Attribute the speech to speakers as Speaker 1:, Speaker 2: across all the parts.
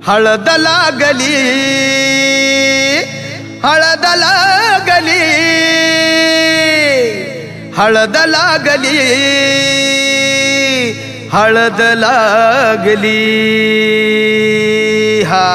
Speaker 1: हळद लागली हळद लागली हळद लागली हळद लागली हा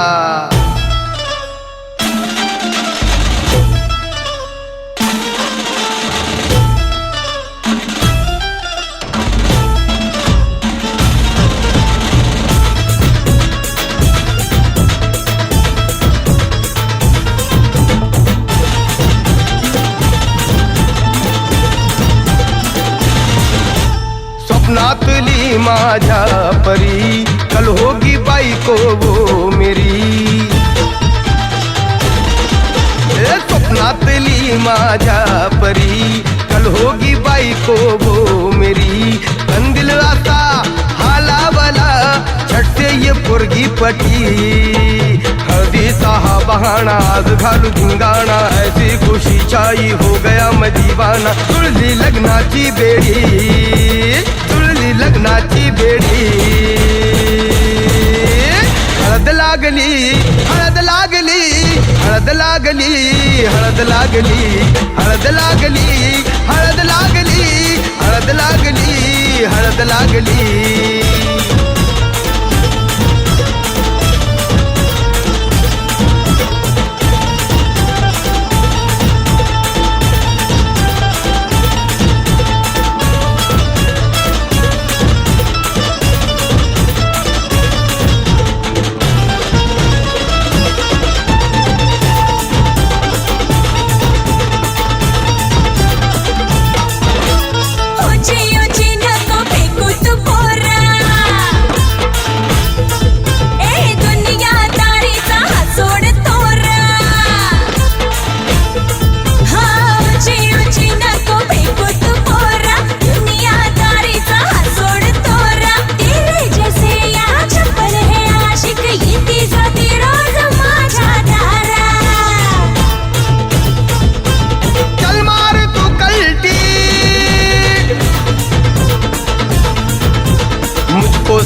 Speaker 1: स्वप्नातली माझ्या परी कल होगी बाईको वो मेरी स्वप्नातली माझ्या परी कल होगी बाईको वो मेरी कंदिल आता हालावला छटते ये पोरगी पटी हळदीचा हा बहाना आज घालू धिंगाणा ऐसी खुशी छाई हो गया मदीवाना तुळली लग्नाची बेडी तुळली लग्नाची बेडी हळद लागली हळद लागली हळद लागली हळद लागली हळद लागली हळद लागली हळद लागली हळद लागली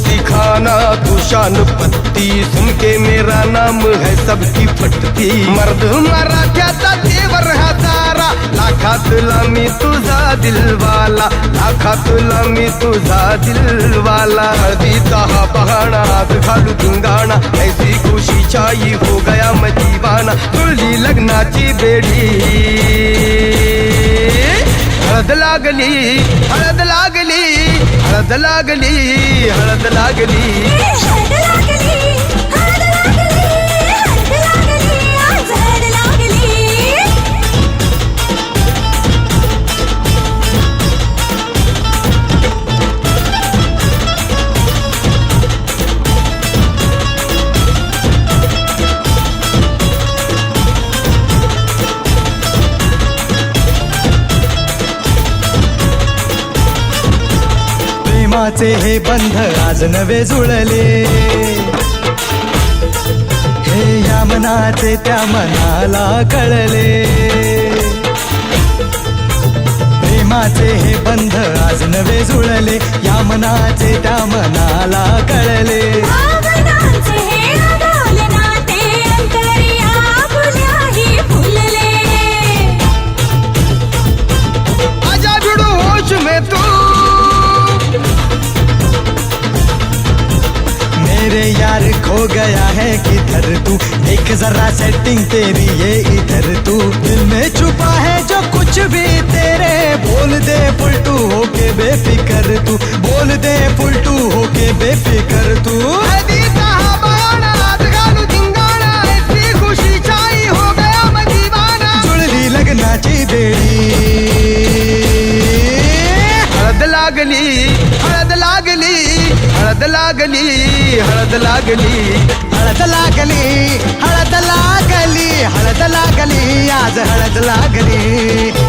Speaker 1: सिखाना तू शान पत्ती सुन के मेरा नाम है सबकी फटती मर्द मराठ्याचा देवर हा तारा लाखातला मी तुझा दिलवाला लाखातला मी तुझा दिलवाला हळदीचा हा बहाणा आज घालू धिंगाणा ऐसी खुशी छाई हो गया मैं दीवाना तुळली लग्नाची बेडी हळद लागली हळद लागली हळद लागली हळद लागली
Speaker 2: हळद लागली हळद लागली हळद लागली आज हळद लागली
Speaker 3: प्रेमाचे हे बंध आज नवे जुळले हे या मनाचे त्या मनाला कळले प्रेमाचे हे बंध आज नवे जुळले या मनाचे त्या मनाला कळले
Speaker 2: भावनांचे हे अडवले नाते अंतरिया फुल्याही फुलले
Speaker 1: आजा भिड़ो होश में तू
Speaker 3: मेरे यार खो गया है किधर तू देख जरा सेटिंग तेरी ये इधर तू दिल में छुपा है जो कुछ भी तेरे बोल दे पुलटू होके बेफिकर तू बोल दे पुलटू होके बेफिकर तू
Speaker 1: हळदीचा हा बहाणा आज घालू धिंगाणा ऐसी खुशी छाई हो गया मैं दीवाना
Speaker 3: जुळली लग्नाची बेडी
Speaker 1: हळद लागली हळद लागली हळद लागली हळद लागली
Speaker 3: हळद लागली हळद लागली हळद लागली आज हळद लागली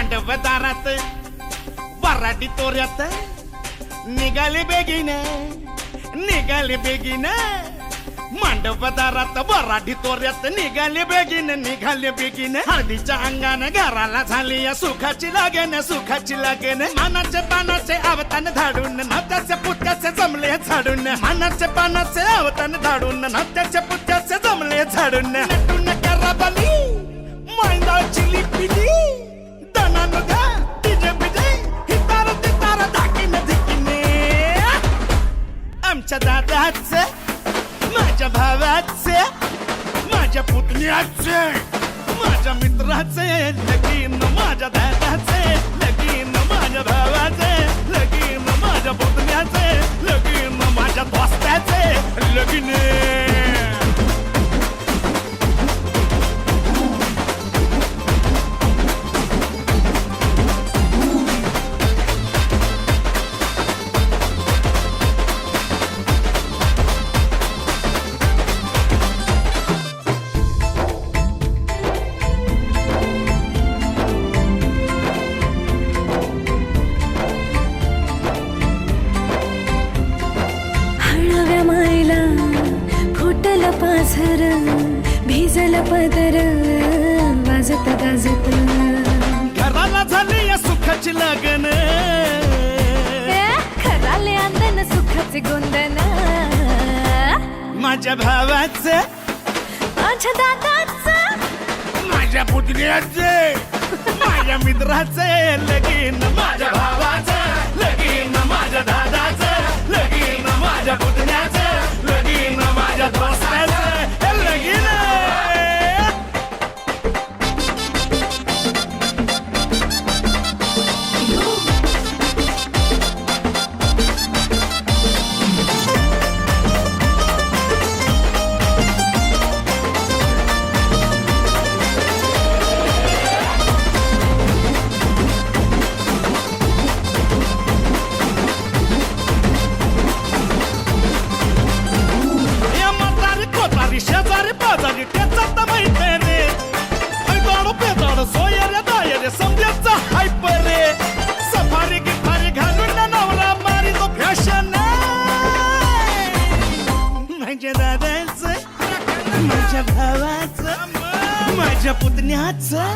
Speaker 4: मांडव दारात वराडी तोऱ्यात निघाले बेगीने मांडव दारात वराडी तोऱ्यात निघाले बेगीने हळदीच्या अंगाने घराला झाली या सुखाची लागेन मानाचे पानाचे आवतान धाडून नात्याचे पुत्याचे जमले झाडून मानाचे पानाचे आवतान धाडून नात्याचे पुत्याचे जमले झाडून नटून कराबाली मांडाची लिपिली दनान गा तिजे बिजे हितार तितार धाकीने धिकीने आमच्या दादाचे माझ्या भावाचे माझ्या पुतण्याचे माझ्या मित्राचे लगीन माझ्या दादाचे लगीन माझ्या भावाचे लगीन माझ्या पुतण्याचे लगीन माझ्या दोस्ताचे लगीन
Speaker 2: पाझर भिजल पदर वाजत गाजत
Speaker 4: घराला झाली या सुखाची लगन
Speaker 2: खराले अंदन सुखाचे गोंदन
Speaker 4: माझ्या भावाचे
Speaker 2: माझ्या दादाचं
Speaker 4: माझ्या पुतण्याचे माझ्या मित्राचे लगीन माझ्या भावाचं लगीन माझ्या दादाचं लगीन माझ्या पुतण्याचं लगीन माझ्या दोस्ताचं लगीन शेजारी पाजारी त्याचा माहिती रे ऐकाडो पेजाडो सोयरे दायरे समजायचा हायपर रे सफारी गिफारी घालून नवरा मारी तो फॅशन माझ्या दादाचं माझ्या भावाचं माझ्या पुतण्याचं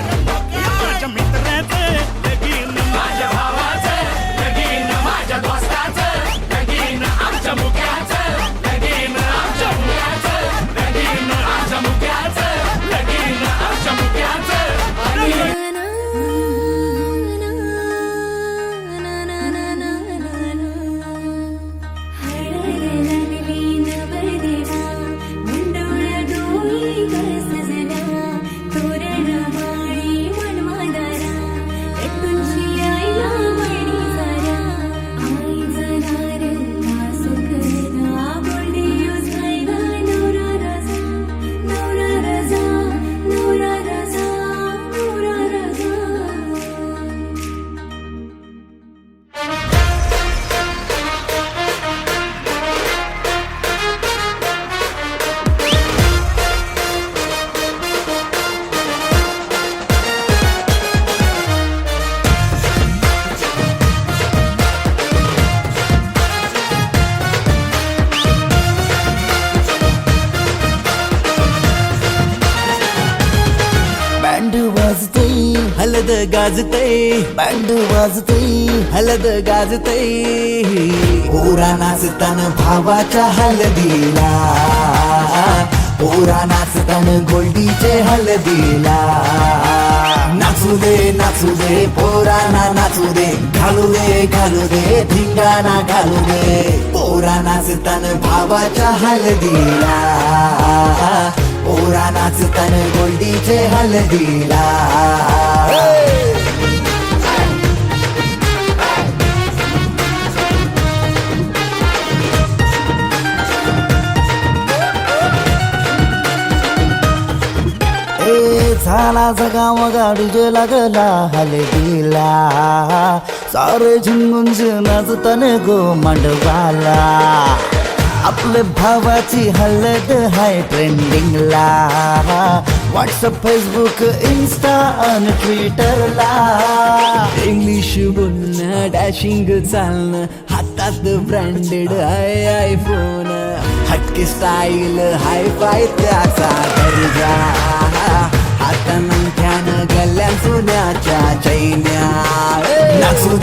Speaker 4: माझ्या मित्राचं लगीन माझ्या भावाचं लगीन माझ्या दोस्ताचं लगीन आमच्या मुक्याचं लगीन आमच्या मुक्याचं
Speaker 3: हलद गाजतय बँड वाजतय हलद गाजतय पोरा नाचतान भावाच्या हलदीला पोरा नाचतान गोल्डीचे हलदीला नाचू दे पोरांना नाचू दे घालू दे धिंगाणा घालू दे पोरा नाचतान भावाच्या हलदीला पोरा नाचतान गोल्डीचे हलदीला झाला जगाव गाडीजे लागला हलदीला सारे झुंगुंज नाचतान गो मांडवाला आपले भावाची हलद हाय ट्रेंडिंगला व्हॉट्सअप फेसबुक इन्स्टा आणि ट्विटरला इंग्लिश बोलणं डॅशिंग चालणं हातात ब्रँडेड आयफोन हटके स्टाईल हाय फाय त्याचा दर्जा हातानं गल्ल्यान सोन्याच्या चैन्या नाचू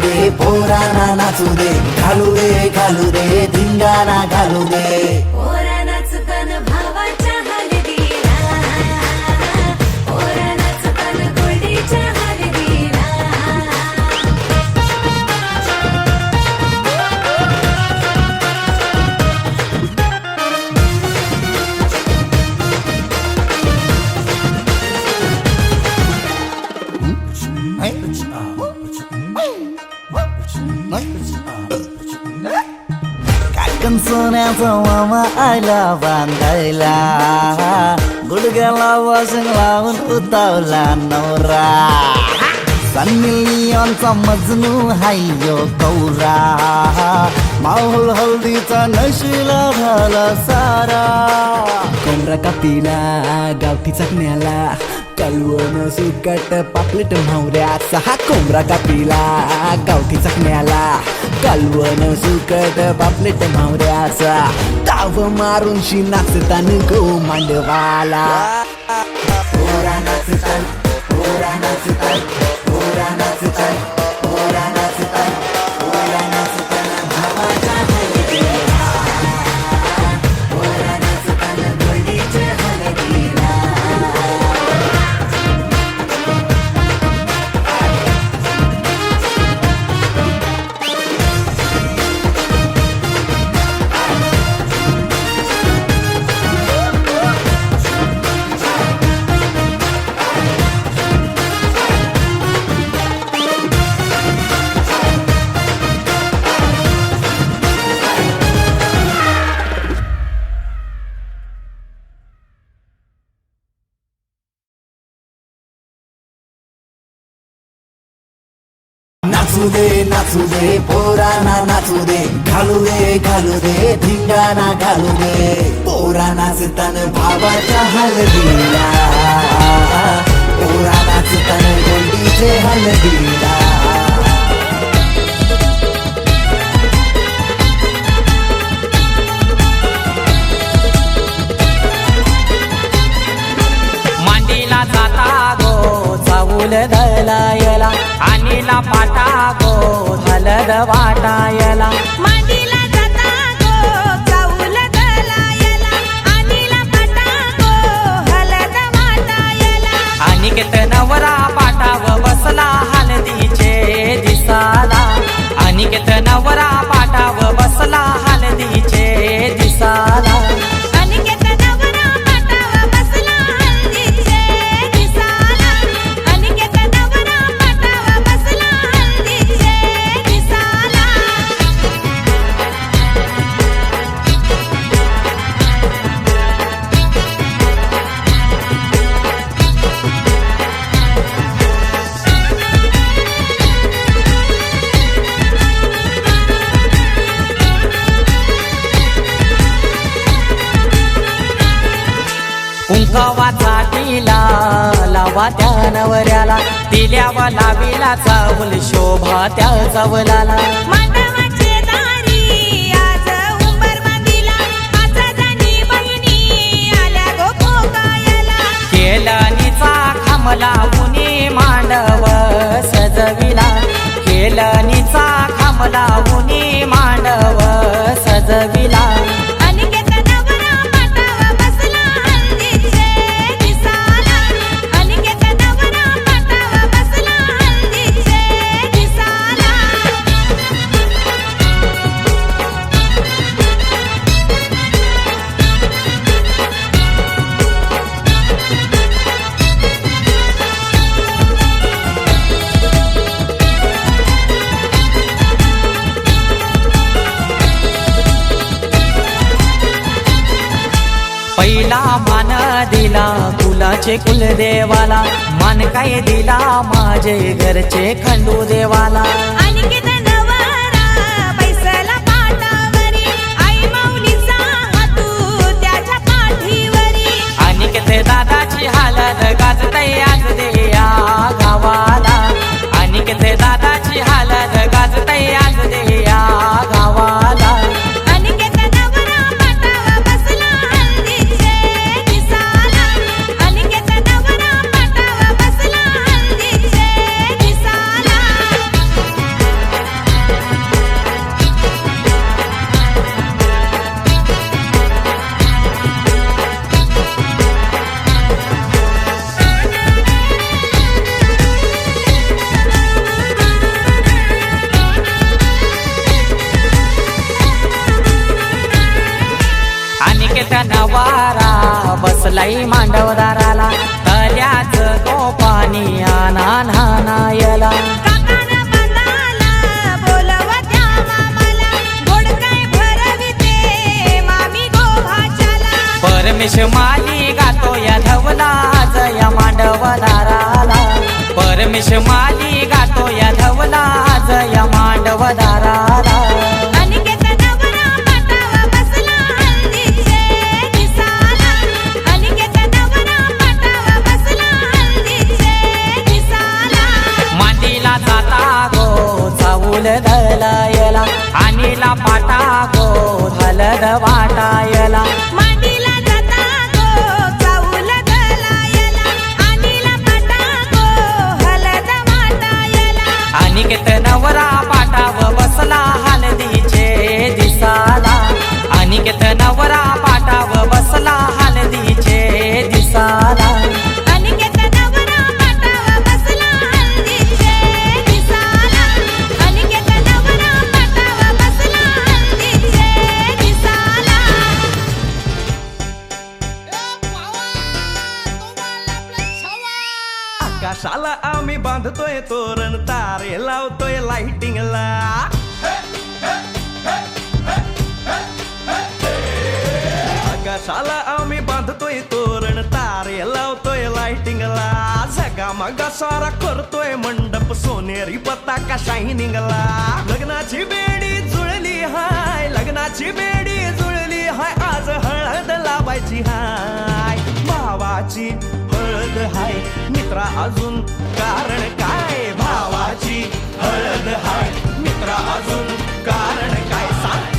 Speaker 3: दे पोरांना नाचू दे घालू दे धिंगाणा घालू दे
Speaker 2: पोरा नाचतान भावाच्या हलदीला पोरा नाचतान गोडीच्या हलदीला
Speaker 3: काकण सोन्याचा मामा आला बांधायला गुडघ्याला वाशिंग लावून उतावला नवरा सन्नी लिओनचा मजनू हायो कौरा माहोल हल्दीचा नशीला झाला सारा कोंबडा कापीला गावठी चकण्याला कलवण सुकट पापलेट म्हावऱ्याचा हा कोंबडा कापीला गावठी चकण्याला कलवण सुकट पापलेट म्हावऱ्याचा ताव मारून शी नाचतान गो मांडवाला पोरा नाचतान पोरा नाचतान पोरा नाचतान पोरा नाचतान पोरा नाचतान भावाच्या हलदीला पोरा नाचतान गोडीच्या हलदीला नाचू दे पोरांना नाचू दे घालू दे धिंगाणा घालू दे पोरा नाचतान भावाच्या हलदीला पोरा नाचतान गोंडीचे हलदीला
Speaker 5: मांडीला जाता गो चावूल दलायला आणीला पाटा गो हलद वाटायला
Speaker 2: मांडीला जाता गो चाऊल दलायला आणीला पाटा गो हलद वाटायला
Speaker 5: अनिकेत नवरा पाटाव बसला हलदीचे दिसाला अनिकेत नवरा पाटाव बसला हलदीचे दिसाला
Speaker 2: अनिकेत नवरा पाटाव बसला हलदीचे दिसाला अनिकेत नवरा पाटाव बसला हलदीचे दिसाला
Speaker 5: कुंकवाचा टिला लावा त्या नवऱ्याला दिल्यावा लावीला चावल शोभा त्या चावलाला
Speaker 2: मांडवाचे दारी आज उंबर बांधिला आज जाणी बहिणी आल्या गो पोकायला
Speaker 5: केलनीचा खांबला उनी मांडव सजविला केलनीचा खांबला उनी मांडव सजविला
Speaker 2: अनिकेत नवरा पाटाव बसला हलदीचे दिसाला अनिकेत नवरा पाटाव बसला हलदीचे दिसाला
Speaker 5: पहिला मान दिला कुलाचे कुलदेवाला मान काय दिला माझे घरचे खंडू देवाला
Speaker 2: अनिकेत नवरा बैसला पाटावरी आई माऊलीचा हातू त्याच्या पाठीवरी
Speaker 5: अनिकेत दादाच्या अनिकेत नवारा बसलाई मांडवदाराला तल्याच तो पाणी आना नानायला
Speaker 2: काकाना बांधाला बोलवत्या मामाला गोड काय भरविते मामी गोभाच्याला
Speaker 5: परमेश माली गातो या धवला आज या मांडवदाराला परमेश माली गातो या धवला आज या मांडवदाराला
Speaker 2: अनिकेत नवरा पाटावा बसला हल्दीचे दिसाला अनिकेत नवरा पाटावा बसला हल्दीचे दिसाला
Speaker 5: मांडीला जाता गो चाऊल दलायला आणीला पाटा गो हलद वाटायला
Speaker 2: मांडीला जाता गो चाऊल दलायला आणीला पाटा गो हलद वाटायला
Speaker 5: अनिकेत नवरा पाटाव बसला हलदीचे दिसाला अनिकेत नवरा पाटाव बसला हलदीचे दिसाला
Speaker 2: अनिकेत नवरा पाटावा बसला हल्दीचे दिसाला अनिकेत नवरा पाटावा बसला हल्दीचे दिसाला
Speaker 1: आकाशाला आम्ही बांधतोय तोरण तारे लावतोय लाइटिंगला आकाशाला आम्ही बांधतोय तोरण तारे लावतोय लाइटिंगला जगा मगा सारा करतोय मंडप सोनेरी पताका शायनिंगला लग्नाची बेडी जुळली हाय लग्नाची बेडी जुळली हाय आज हळद लावायची हाय भावाची हळद हाय मित्रा अजून कारण काय भावाची हळद हाय मित्रा अजून कारण काय सांग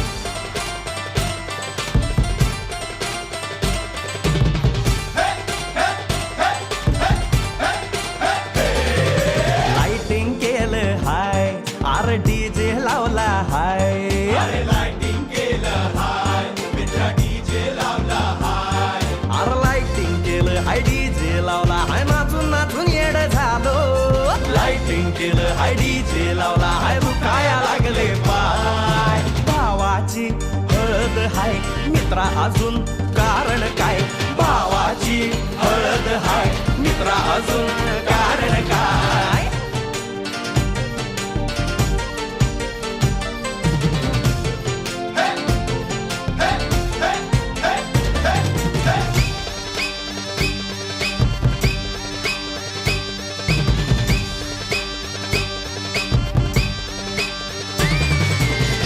Speaker 1: लाइटिंग केलं हाय आर डीजे लावला हाय लाइटिंग केलं हाय मित्रा डीजे लावला हाय आर लाइटिंग केलं हाय डीजे लावला हाय नाचून नाचून येड झालो लाइटिंग केलं हाय डीजे लावला हाय दुखाया लागले पाय भावाची हळद हाय मित्रा अजून कारण काय भावाची हळद हाय मित्रा अजून कारण काय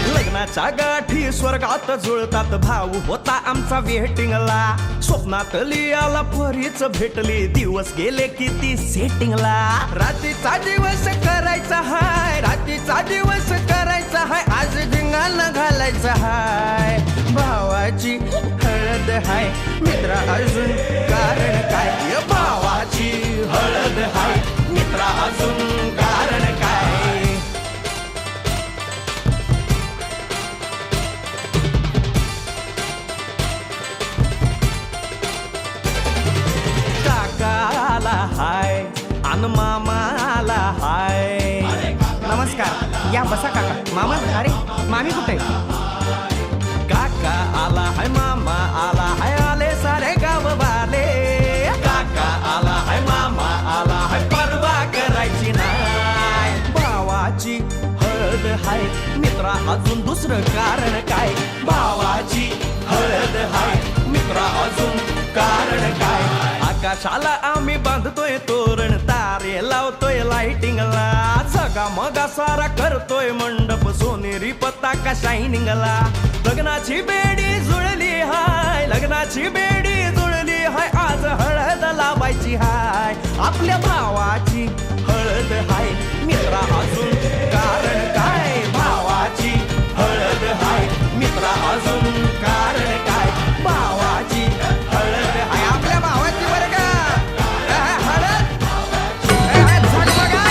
Speaker 1: लग्नाच्या गाठी स्वर्गात जुळतात भाऊ होता आमचा वेटिंगला स्वप्नात लियाला परीच भेटली दिवस गेले किती सेटिंगला रात्रीचा दिवस करायचा हाय रात्रीचा दिवस करायचा हाय आज धिंगाणा घालायचा हाय भावाची हळद हाय मित्रा अजून कारण काय भावाची हळद हाय मित्रा अजून कारण काय काकाला हाय अन मामाला हाय
Speaker 6: नमस्कार या बसा काका मामा अरे मामी कुठे
Speaker 1: काका आला हाय मामा आला हाय आले सारे गाव वाले काका आला हाय मामा आला हाय परवा करायची नाय भावाची हळद हाय मित्रा अजून दुसरं कारण काय भावाची हळद हाय मित्रा अजून कारण काय आकाशाला आम्ही बांधतोय तोरण तारे लावतोय लाइटिंगला जगा मगा सारा करतोय मंडप सोनेरी पताका शायनिंगला लग्नाची बेडी जुळली हाय लग्नाची बेडी जुळली हाय आज हळद लावायची हाय आपल्या भावाची हळद हाय मित्रा अजून कारण काय भावाची हळद हाय मित्रा अजून कारण काय भावाची हळद हाय आपल्या भावाची बरं का हळद झाली बघा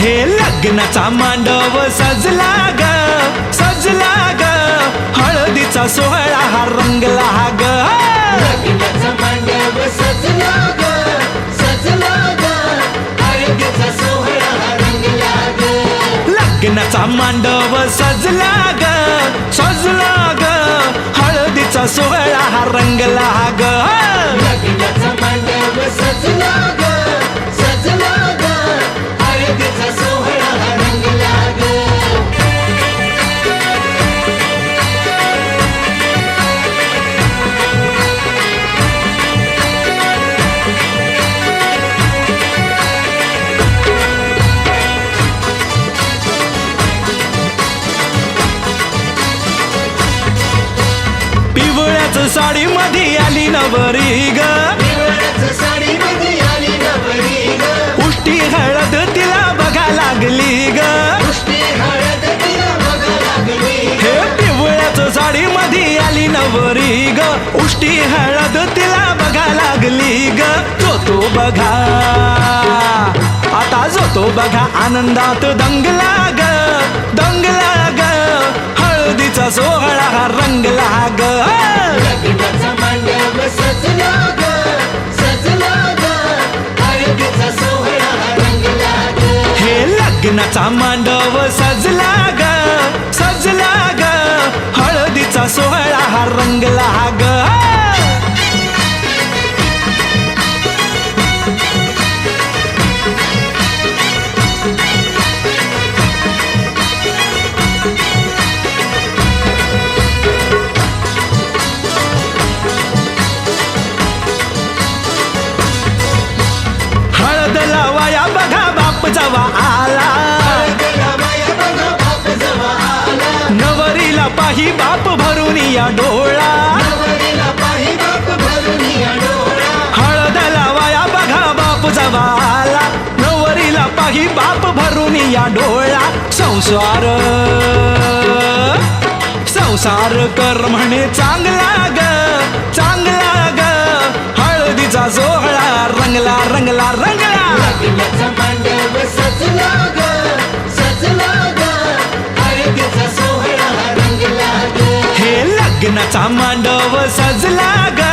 Speaker 3: हे लग्नाचा मांडव सजला ग सजला ग हळदीचा सोहळा हा रंगला ग
Speaker 1: लग्नाचा मांडव सजला ग सजला ग हळदीचा सोहळा रंगला ग
Speaker 3: लग्नाचा मांडव सजला ग सजला ग हळदीचा सोहळा हा रंगला ग
Speaker 1: लग्नाचा मांडव सजला ग सजला ग हळदीचा सोहळा रंगला ग
Speaker 3: पिवळ्याच साडी मध्ये आली नवरी ग
Speaker 1: साडी मध्ये आली नवरी ग
Speaker 3: उष्टी हळद तिला बघा लागली ग
Speaker 1: पुष्टी हळद तिला बघा लागली
Speaker 3: हे पिवळ्याच साडी मध्ये आली नवरी ग उष्टी हळद तिला बघा लागली ग तो बघा आता जो तो बघा आनंदात दंगला ग दंगला ग हळदीचा सोहळा हा रंगला ग
Speaker 1: लग्नाचा मांडव सजला ग सजला ग हळदीचा सोहळा रंगला ग
Speaker 3: हे लग्नाचा मांडव सजला ग सजला ग हळदीचा सोहळा हा रंगला ग हळद लावाया बघा बाप जवा आला नवरीला पाही बाप भरून या डोळा हळद लावाया बघा बाप जवा आला नवरीला पाही बाप भरून या डोळा संसार संसार कर म्हणे चांगला ग चांगला ग हळदीचा सोहळा रंगला रंगला रंगला
Speaker 1: लग्नाचा मांडव सजला ग सजला ग हळदीचा सोहळा रंगला ग
Speaker 3: हे लग्नाचा मांडव सजला ग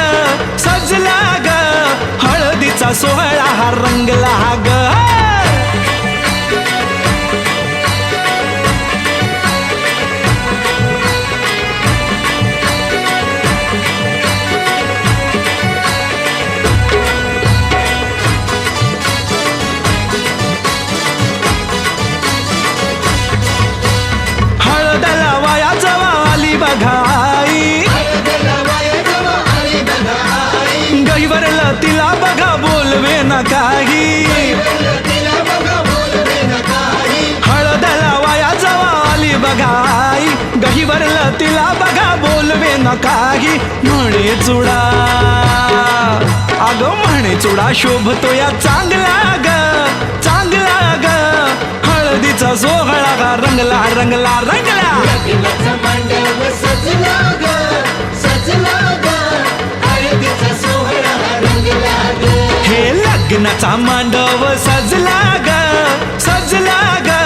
Speaker 3: सजला ग हळदीचा सोहळा हा रंगला ग हळद लावाया जवा आली बघाई गैवरला तिला बघा बोलवे न काही हळद लावाया जवा आली बघाई गहिवरला तिला बघा बोलवे न काही म्हणे चुडा अगं म्हणे चुडा शोभतो या चांगला ग चांगला ग हळदीचा सोहळा गा रंगला रंगला रंगला
Speaker 1: लग्नाचा मांडव सजला ग सजला ग हळदीचा सोहळा रंगला ग
Speaker 3: हे लग्नाचा मांडव सजला ग सजला ग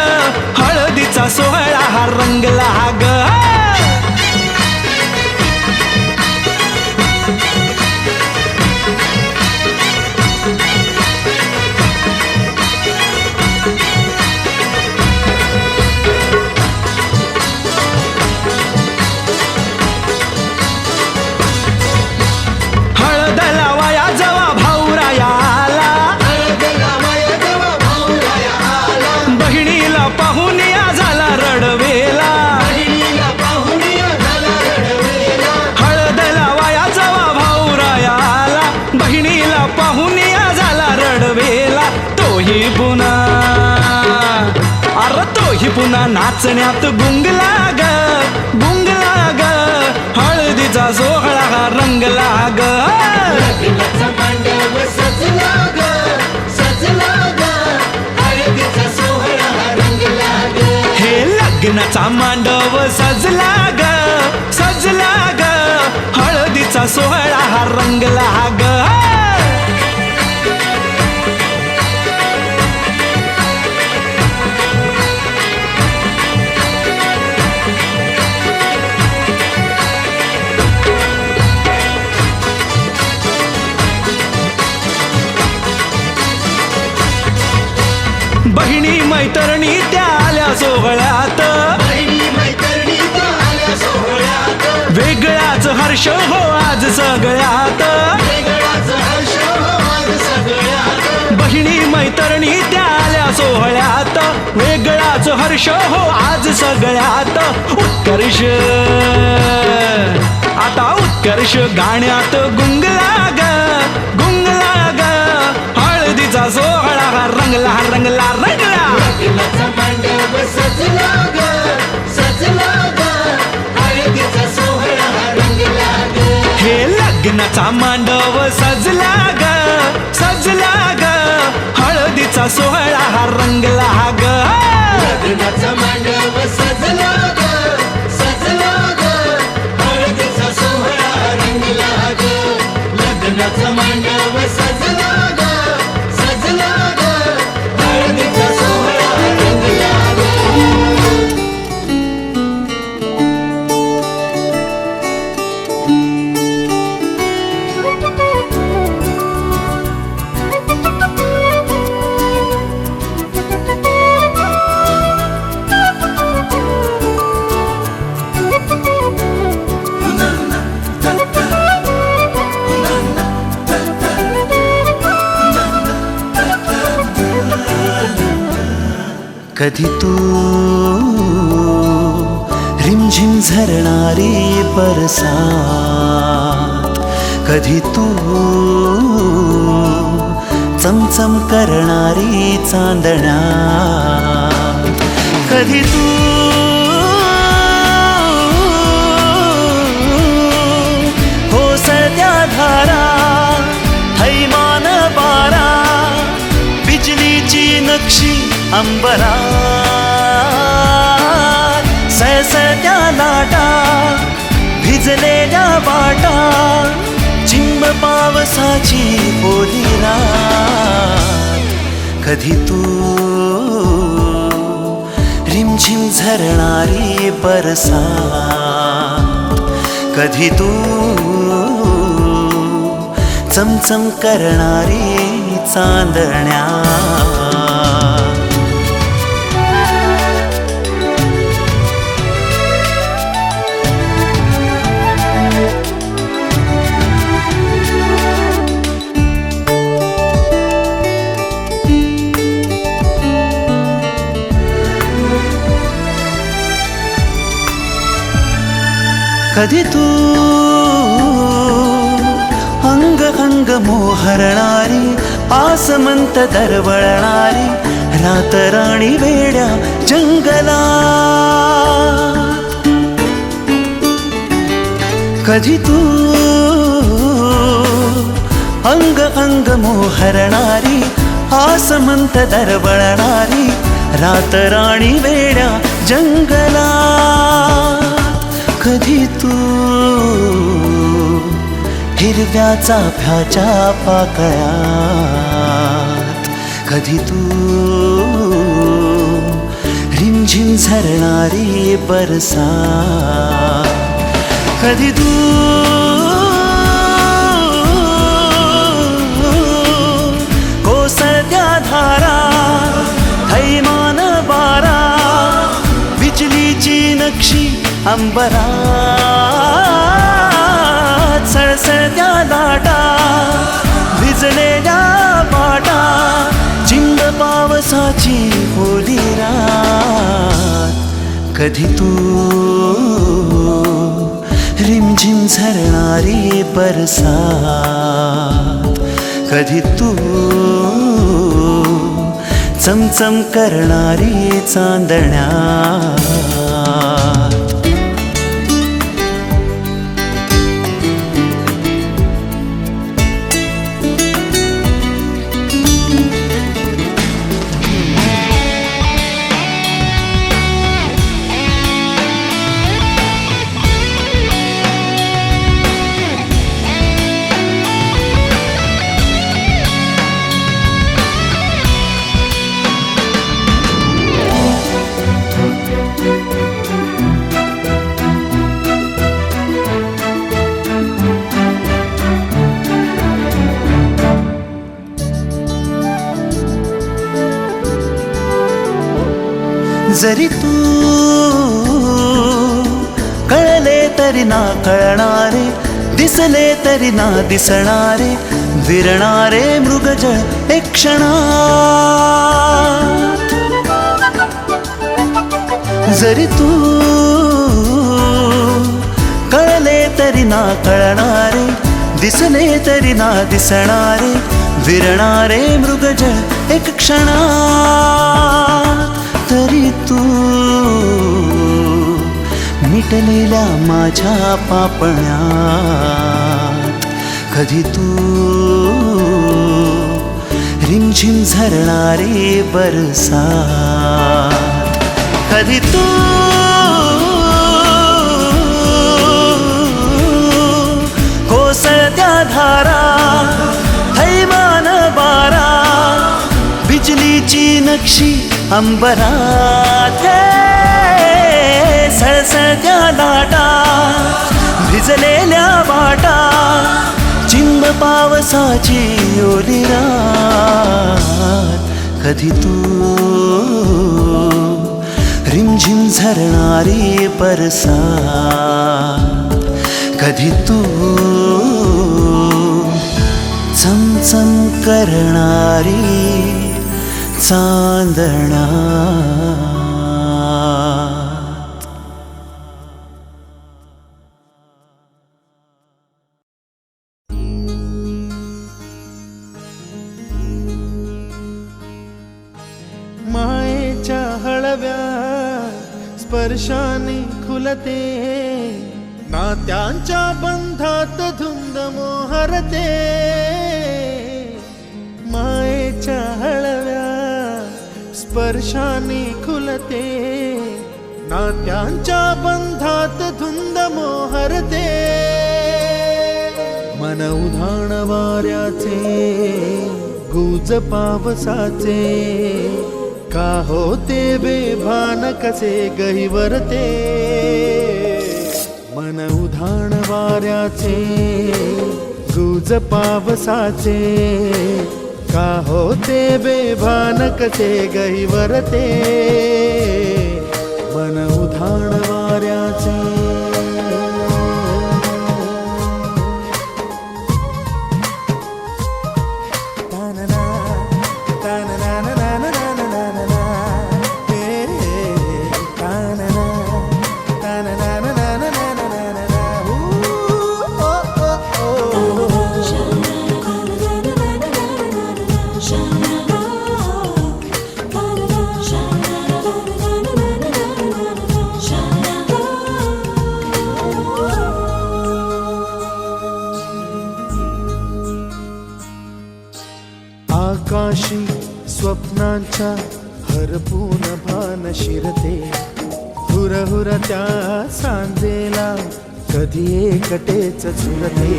Speaker 3: हळदीचा सोहळा हा रंगला ग हळद लावाया जवा भाऊराया आला बहिणीला पाहून या झाला रडवेला हळद लावाया जवा भाऊराया आला बहिणीला पाहून या झाला रडवेला तोही पुन्हा अरे तोही पुन्हा नाचण्यात गुंगला ग गुंगला ग हळदीचा सोहळा हा रंगला ग
Speaker 1: लग्नाचा मांडव सजला ग सजला ग हळदीचा सोहळा रंगला ग
Speaker 3: हे लग्नाचा मांडव सजला ग सजला ग हळदीचा सोहळा हा रंगला ग मैत्रिणी त्या आल्या सोहळ्यात, वेगळाच हर्ष हो आज सगळ्यात. बहिणी मैत्रिणी त्या आल्या सोहळ्यात, वेगळाच हर्ष हो आज सगळ्यात. उत्कर्ष आता उत्कर्ष गाण्यात गुंगला ग, गुंगला ग. हळदीचा सोहळा हा रंगला रंगला रंगला. हे लग्नाचा मांडव सजला ग, सजला ग. हळदीचा सोहळा हा रंगला ग.
Speaker 7: लग्नाचा मांडव सजला ग, सजला ग. हळदीचा सोहळा रंगला ग. लग्नाचा मांडव सजला ग, सजला ग. हळदीचा सोहळा रंगला ग.
Speaker 3: कधी तू रिमझिम झरणारी बरसात, कधी तू चमचम करणारी चांदण्या, कधी तू कोसळत्या धारा, थैमान बारा, बिजलीची नक्षी अंबरात, सळसळत्या लाटा, भिजलेल्या वाटा, चिंब पावसाची ओली रात. कधी तू रिमझिम झरणारी बरसात, कधी तू चमचम करणारी चांदण्या. कधी तू अंग अंग मोहरणारी, आसमंत दरवळणारी, रातराणी वेड्या जंगलात. कधी तू अंग अंग मोहरणारी, आसमंत दरवळणारी, रातराणी वेड्या जंगलात. कधी तू हिरव्या चाफ्याच्या पाकळ्यात, कधी तू रिमझिम झरणारी बरसात, कधी तू कोसळत्या धारा, थैमान बारा, बिजलीची नक्षी अंबरात, सळसळत्या लाटा, भिजलेल्या वाटा, चिंब पावसाची ओली रात. कधी तू रिमझिम झरणारी बरसात, कधी तू चमचम करणारी चांदण्या.
Speaker 8: जरी तू कळले तरी ना कळणारे, दिसले तरी ना दिसणारे, विरणारे मृगजळ एक क्षणात. जरी तू कळले तरी ना कळणारे, दिसले तरी ना दिसणारे, विरणारे मृगजळ एक क्षणात. तरी तू मिटलेल्या माझ्या पापण्यात, कधी तू रिमझिम झरणारे बरसात, कधी तू कोसळत्या धारा, थैमान बारा, बिजलीची नक्षी अंबरात, सळसळत्या लाटा, भिजलेल्या वाटा, चिंब पावसाची ओली रात, कधी तू रिमझिम झरणारी बरसात, कधी तू चमचम करणारी चांदणा.
Speaker 9: मायेच्या हळव्या स्पर्शाने खुलते, नात्यांच्या बंधात धुंद मोहरते. मायेच्या हळव्या स्पर्शाने खुलते, नात्यांच्या बंधात धुंद मोहरते. मन उधाण वाऱ्याचे, गुज पावसाचे, का होते बेभान कसे गहिवरते. मन उधाण वाऱ्याचे, गुज पावसाचे, का होते बेभान कसे गहिवरते. मन उधाण वाऱ्याचे. आकाशी स्वप्नांच्या हरपून भान शिरते, हुरहुर त्या सांजेला कधी एकटेच झुरते.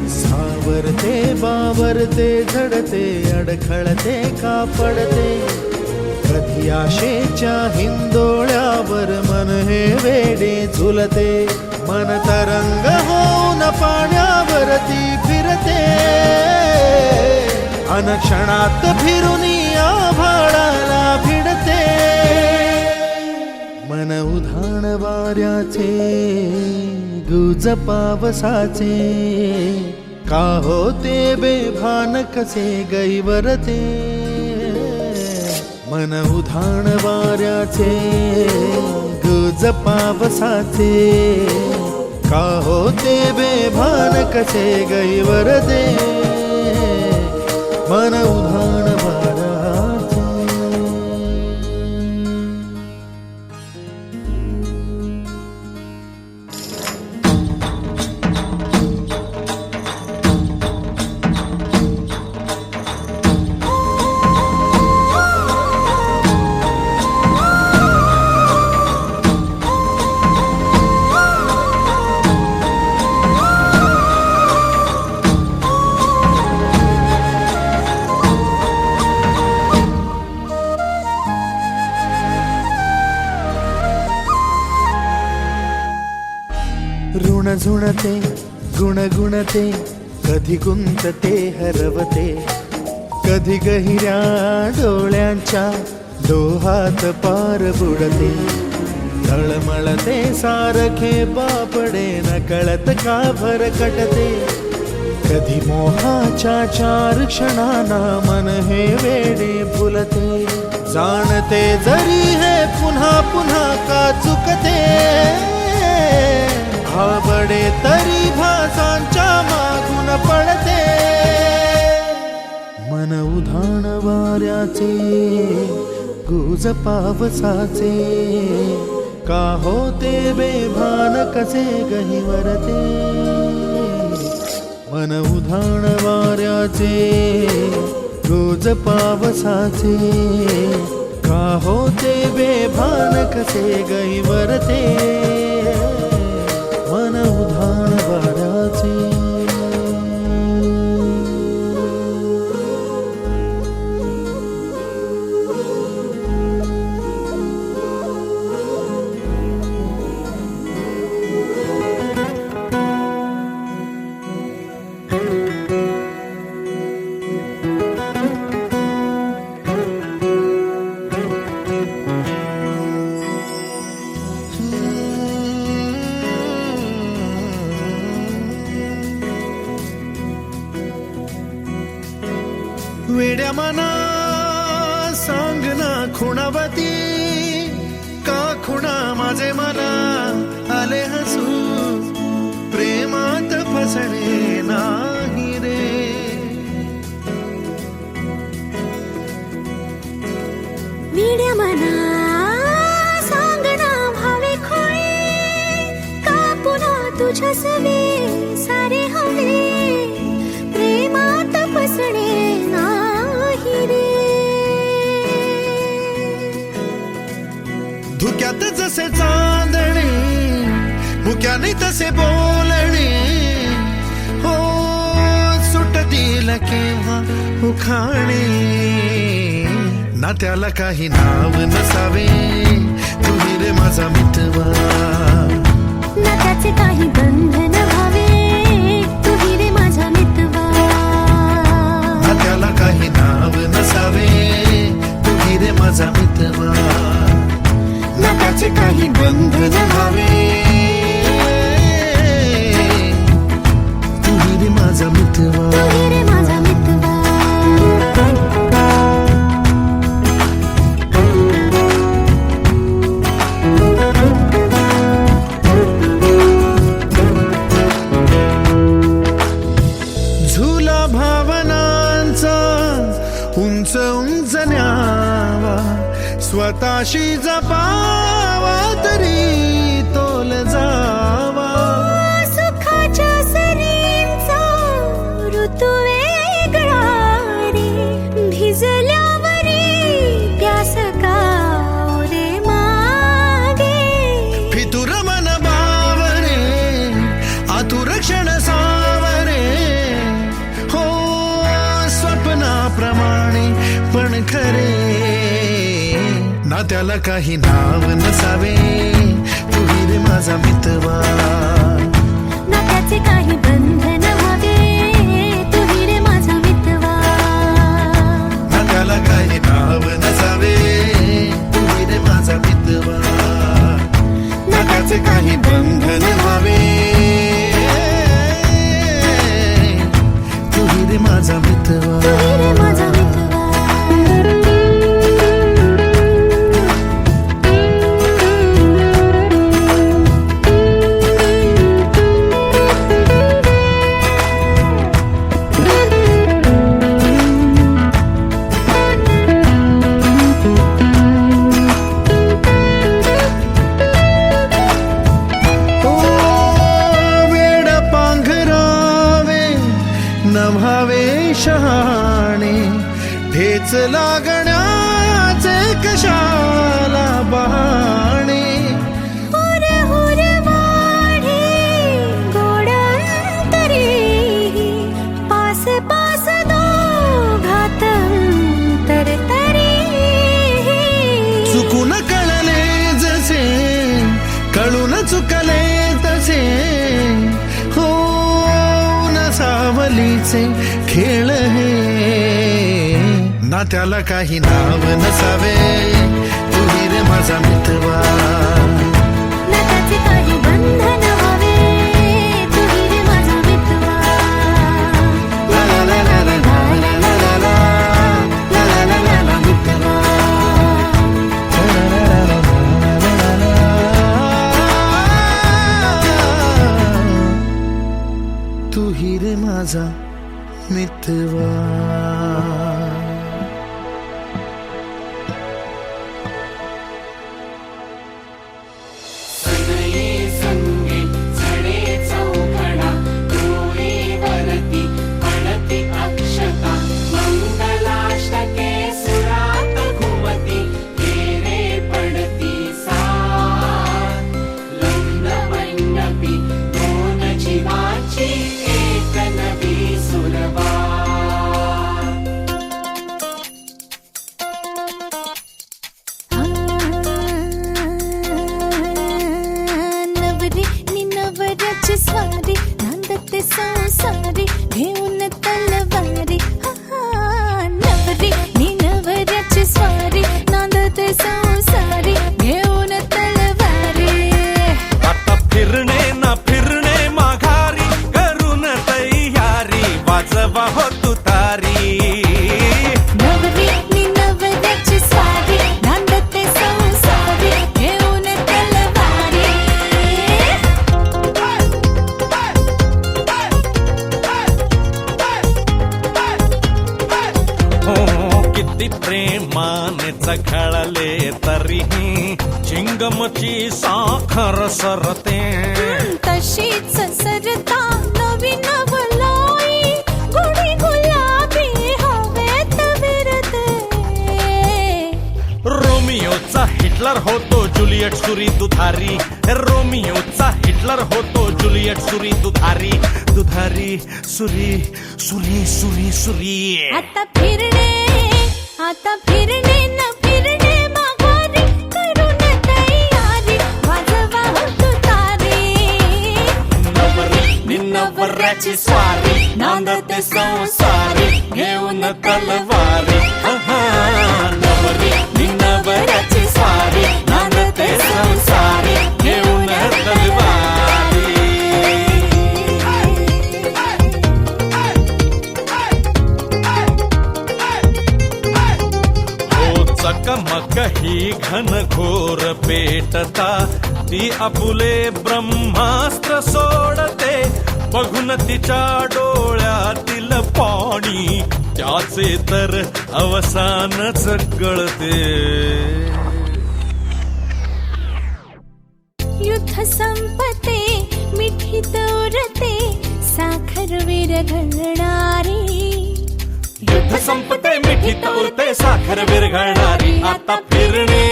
Speaker 9: सावरते बावरते झडते, अडखळते का पडते, कधी आशेच्या हिंदोळ्यावर मन हे वेडे झुलते. मन तरंग होऊन पाण्यावरती फिरते, अनक्षणात फिरुनी आभाळाला भिडते. मन उधाण वाऱ्याचे, गुज पावसाचे, का होते बेभान कसे गैवरते. मन उधाण वाऱ्याचे, गुज पावसाचे, का होते बेभान कसे गैवरते. मन उधाण वाऱ्याचे. ऋण झुणते गुणगुणते, कधी गुंतते हरवते, कधी गहिऱ्या डोळ्यांच्या डोहात पार बुडते तळमळते सारखे बापडे न कळत का भरकटते कधी मोहाच्या 4 क्षणांना मन हे वेडे फुलते जाणते जरी हे पुन्हा पुन्हा का चुकते आवडे तरी भासांच्या मागून पडते मन उधाण वाऱ्याचे गुज पावसाचे का होते बेभान कसे गहिवरते मन उधाण वाऱ्याचे गुज पावसाचे का होते बेभान कसे गहिवरते मन उधाण वाऱ्याचे वेड्या मना सांग ना खुणावती का खुणा माझे मला आले हसू प्रेमात फसणे नाही रे
Speaker 2: वेड्या मना सांगना भावे खोळे का पुन्हा तुझ्या सवे सारे हवे प्रेमात फसणे नाही रे
Speaker 9: धुक्यात जसे चांदणे मुक्याने तसे बोलणे हो सुटतील केव्हा उखाणे ना त्याला काही नाव नसावे तुम्ही रे माझा मितवा
Speaker 2: ना त्याचे काही बंधन व्हावे तुही रे माझा मितवा
Speaker 9: ना त्याला काही नाव नसावे तुम्ही रे माझा मितवा ना त्याचे काही बंधन व्हावे तुम्ही रे माझा मितवा
Speaker 2: तुही रे माझा मितवा
Speaker 9: झुला भावनांचा उंच उंच न्यावा स्वतःशी जपावा तरी तोल जावा
Speaker 2: सुखाच्या सरींचा ऋतू वेगळा रे भिजल्यावरी प्यास का रे मागे
Speaker 9: फितुर मन बावरे आतुर क्षण सावरे हो स्वप्नाप्रमाणे पण खरे ना त्याला काही नाव नसावे तुम्ही रे माझा मितवा
Speaker 2: ना त्याचे काही बंधन व्हावे तुही रे माझा मितवा
Speaker 9: ना त्याला काही नाव नसावे तुम्ही रे माझा मितवा ना त्याचे काही बंधन व्हावे तुम्ही रे माझा मितवा
Speaker 2: तुही रे माझा मितवा
Speaker 9: नभावे शहाणे ठेच लागण्याचे कशाला बहाणे
Speaker 2: हुर हुर वाढे गोडांतरी पास पास दोघातंतर तरी
Speaker 9: चुकून कळले जसे कळून चुकले तसे हो न सावलीचे खेळ हे ना त्याला काही नाव नसावे तू ही रे माझा मितवा
Speaker 2: नकाचे काही बंधन व्हावे तू ही रे माझा मितवा
Speaker 9: ला ला ला ला ला ला ला ला ला ला ला ला ला ला मितवा तू ही रे माझा मितवा
Speaker 2: स्वारी नांदते संसारी घेऊन तलवारी नवरी नि नवऱ्याची स्वारी नांदते संसारी घेऊन तलवारी
Speaker 4: आता फिरणे ना फिरणे माघारी करून तयारी वाजवा हो तुतारी
Speaker 2: नवरी नि नवऱ्याची स्वारी नांदते संसारी घेऊन तलवारी
Speaker 4: किती प्रेमाने चघळले तरीही चिंगमची साखर सरते
Speaker 2: तशीच सरता नवी नवलाई गुढी गुलाबी हवेत विरते
Speaker 4: रोमियोचा हिटलर होतो जुलियट सुरी दुधारी रोमियोचा हिटलर होतो जुलियट सुरी दुधारी दुधारी सुरी सुरी सुरी सुरी
Speaker 2: आता फिरणे न फिरणे माघारी करून तयारी वाजवा हो तुतारी
Speaker 4: नवरी नि नवऱ्याची स्वारी नांदते संसारी घेऊन तलवारी नवरी नि नवऱ्याची स्वारी नांदते संसारी घेऊन तलवारी चकमक ही घनघोर पेटता ती आपुले ब्रह्मास्त्र सोडते बघून तिच्या डोळ्यातील पाणी त्याचे तर अवसानच गळते
Speaker 2: युद्ध संपते मिठीत उरते साखर विरघळणारी
Speaker 4: युद्ध संपते मिठीत उरते साखर विरघळणारी आता फिरणे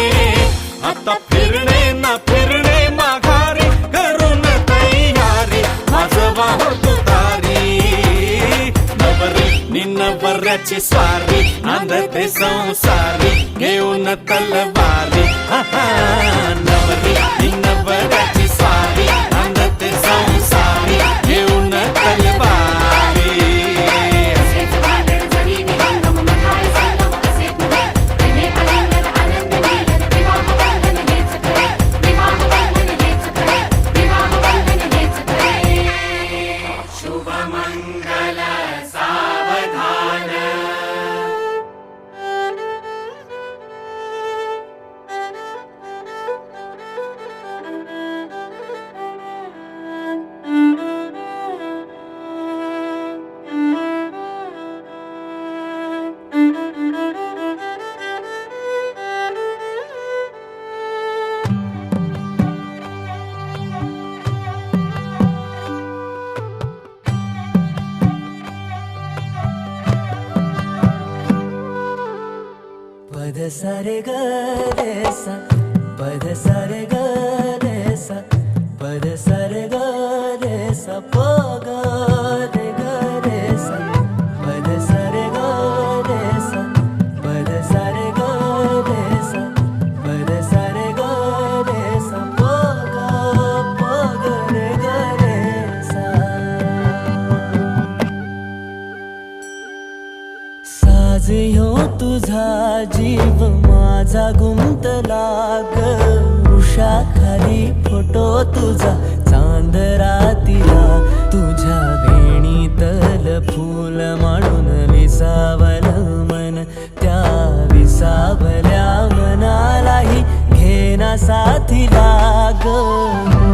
Speaker 4: ना फिरणे माघारी करून तयारी वाजवा हो तुतारी नवरी नि नवऱ्याची स्वारी नांदते संसारी घेऊन तलवारी नवरी नि नवऱ्याची स्वारी नांदते संसारी घेऊन तलवारी
Speaker 3: पद सारे ग रे सा पद सारे ग रे सा पद सारे ग रे सा प ग रे सा पद सारे ग रे सा पद सारे ग रे सा पद सारे ग रे सा प ग रे सा साज ह्यो तुझ
Speaker 8: माझा गुंतला ग उषाखाली फोटो तुझा चांद रातीला तुझ्या वेणीतल फूल म्हणून विसावलं मन त्या विसावल्या मनालाही घेना साथीला ग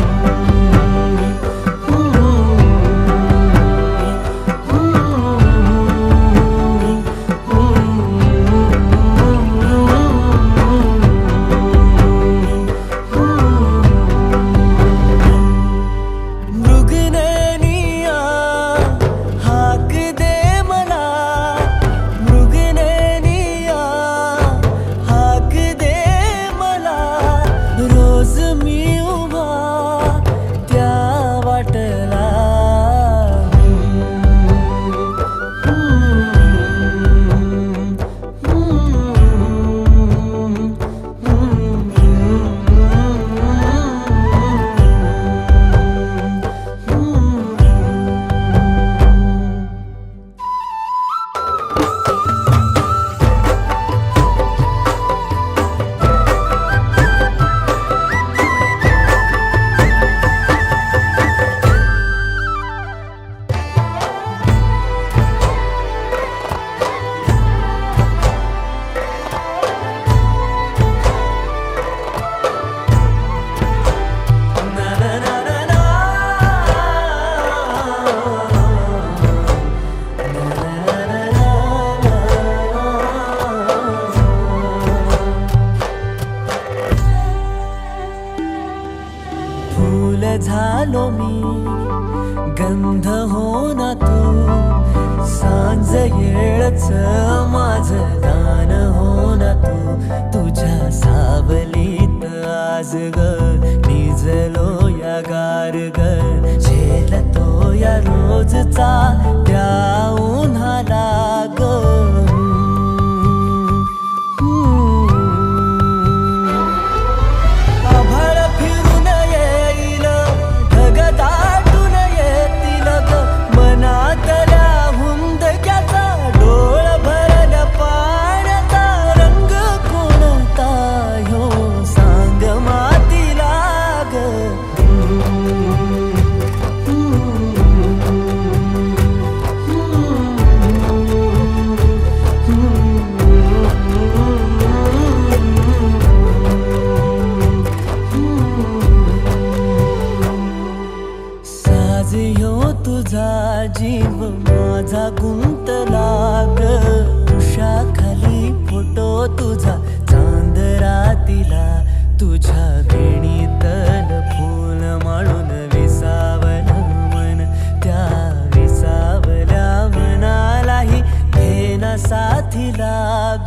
Speaker 8: झालो मी गंध हो ना तू सांज येळच माझं गान हो ना तू तुझ्या सावलीत आज ग निजलो या गार ग झेलतो या रोजचा त्या उन्हाला ग तुझा जीव माझा गुंतला ग उषाखाली फोटो तुझा चांद रातीला तुझ्या वेणीतल फूल म्हणून विसावलं मन त्या विसावल्या मनालाही घेना साथीला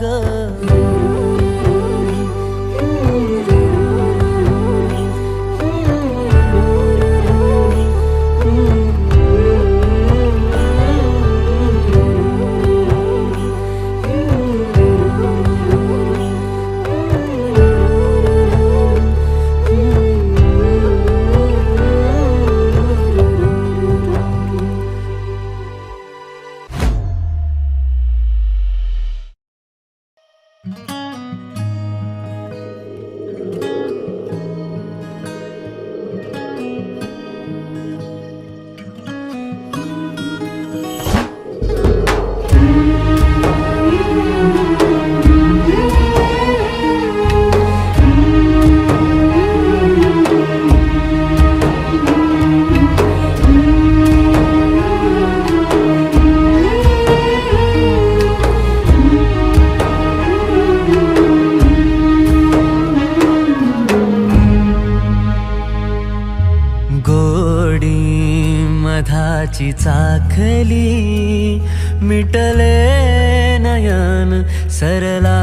Speaker 8: ग मधाची चाखली मिटले नयन सरला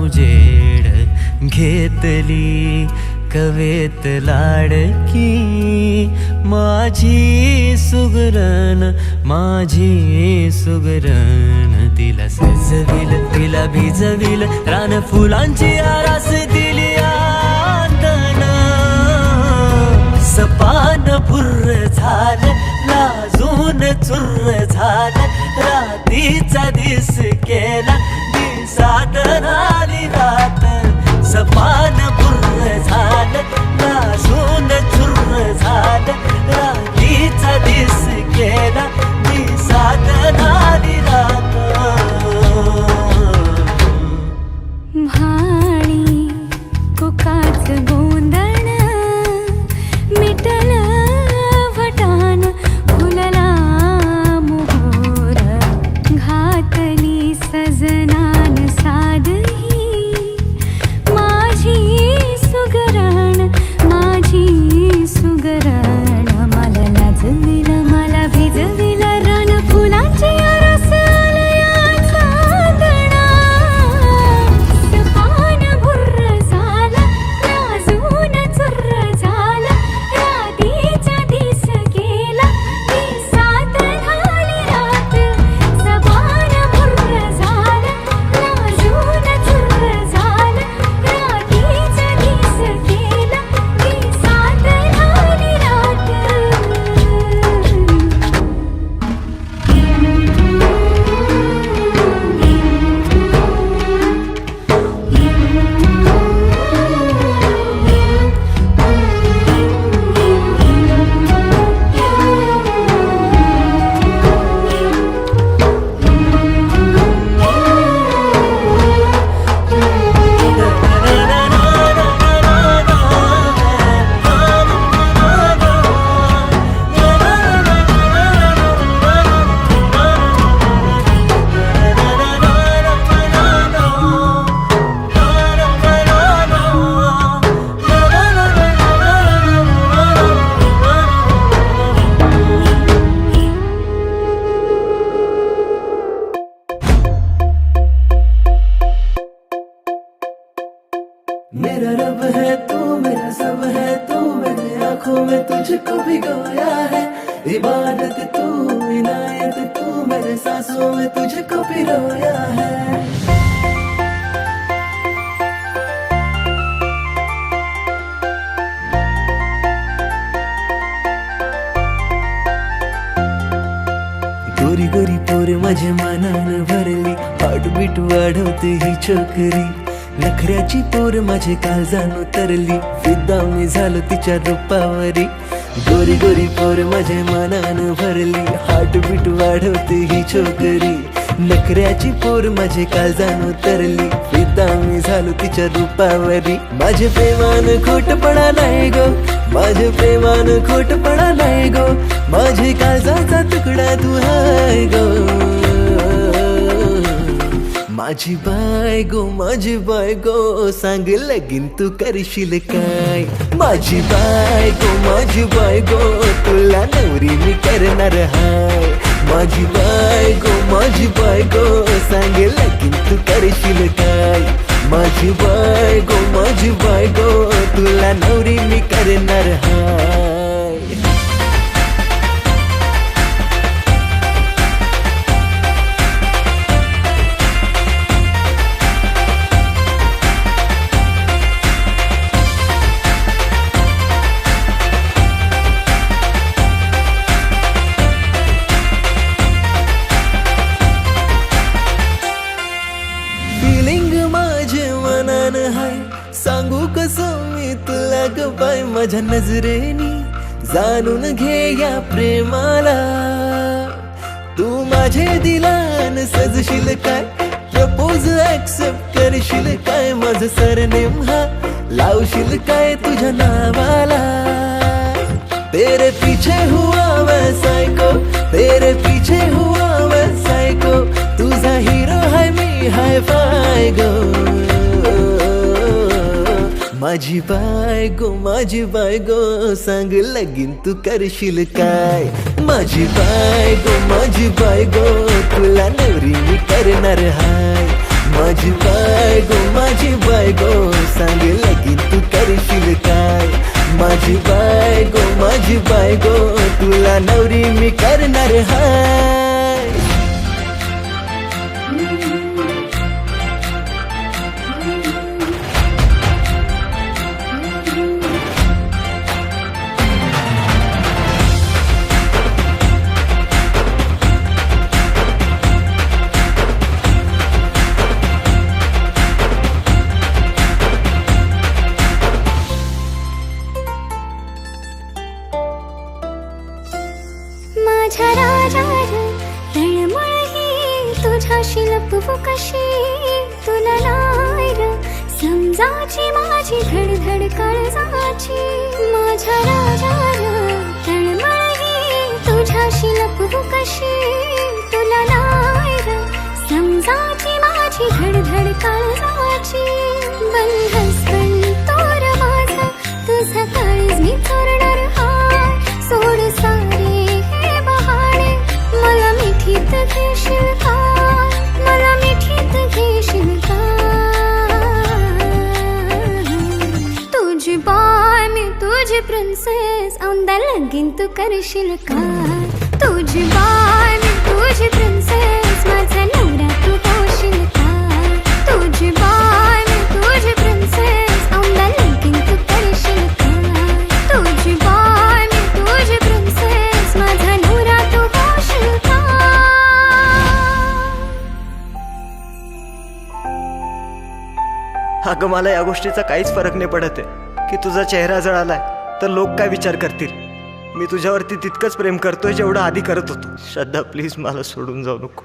Speaker 8: उजेड घेतली कवेत लाडकी माझी सुगरण तिला सजविल तिला भिजविल रान फुलांची आरास दिली आतन सपान फुर्र झालं लाजून चुर्र झालं रात्रीचा दिस केला दिसात आली रात
Speaker 2: मनाच गोंधळ मिटलं वटान फुलला मोहोर घातली सजनान सादही माझी सुगरण मला लाजविल मला भिजविल रण फुलांची रस आलया चांदणा सपान भुर्र झाला लाजून चुर्र झाला रात्रीचा दिस गेला दिसात झाली रात सपान भुर्र झाला लाजून चुर्र झाला रात्रीचा दिस गेला दिसात झाली रात
Speaker 8: मेरा रब है तू मेरा सब है तू मेरे आंखों में तुझको भिगोया है इबादत तू इनायत तू मेरे सांसों में तुझको पिरोया है गोरी गोरी पोर माझ्या मनानं भरली हार्टबीट वाढवते ही छोकरी नखऱ्याची पोर माझे काळजान उतरली फिदा मी झालो तिच्या रूपावरी गोरी गोरी पोर माझ्या मनानं भरली हार्टबीट वाढवते ही छोकरी नखऱ्याची पोर माझे काळजान उतरली फिदा मी झालो तिच्या रूपावरी माझे प्रेमान खोटपणा नाही गो माझे प्रेमान खोटपणा नाही गो माझे काळजाचा तुकडा तू हाय गो माझी बायगो सांग लगीन तू करशील काय माझी बायगो तुला नवरी मी करणार हाय माझी बायगो सांग लगीन तू करशील काय माझी बायगो तुला नवरी मी करणार हाय सांगू कसं मी तुला ग बाय माझ्या नजरेनी जाणून घे या प्रेमाला तू माझे दिलान सजशील काय प्रपोज ऍक्सेप्ट करशील काय माझं सरनेम हा लावशील काय तुझ्या नावाला तेरे पीछे हुआ मैं सायको तेरे पीछे हुआ मैं सायको तुझा हिरो है मी हाय फाय गो माझी बायगो सांग लगीन तू करशील काय माझी बायगो तुला नवरी मी करणार हाय माझी बायगो सांग लगीन तू करशील काय माझी बायगो तुला नवरी मी करणार हाय
Speaker 2: माझ्या राजा रणमळही तुझ्याशी लपवू कशी तुला नाही समज समजाची माझी धडधड काळजाची माझ्या राजाला तळमळही तुझ्याशी लपवू कशी तुला नाही र समजाची माझी धडधड काळजाची बंधस पण तोर माझा तुझा काळीज मी चोरणार हाय सोड सारे हे बहाणे मला मिठीत घेशील का मला मिठीत घेशील का तुझी बाय मी तुझी प्रिन्सेस औंदा लगीन तू करशील का तुझी बाय मी तुझी प्रिन्सेस माझा नवरा तू होशील का तुझी बाय मी तुझी प्रिन्सेस औंदा लगीन तू करशील का तुझी बाय मी तुझी प्रिन्सेस माझा नवरा तू होशील का
Speaker 3: अगं मला या गोष्टीचा काहीच फरक नाही पडत आहे की तुझा चेहरा जळालाय तर लोक काय विचार करतील. मी तुझ्यावरती तितकंच प्रेम करतोय जेवढं आधी करत होतो. श्रद्धा प्लीज मला सोडून जाऊ नको.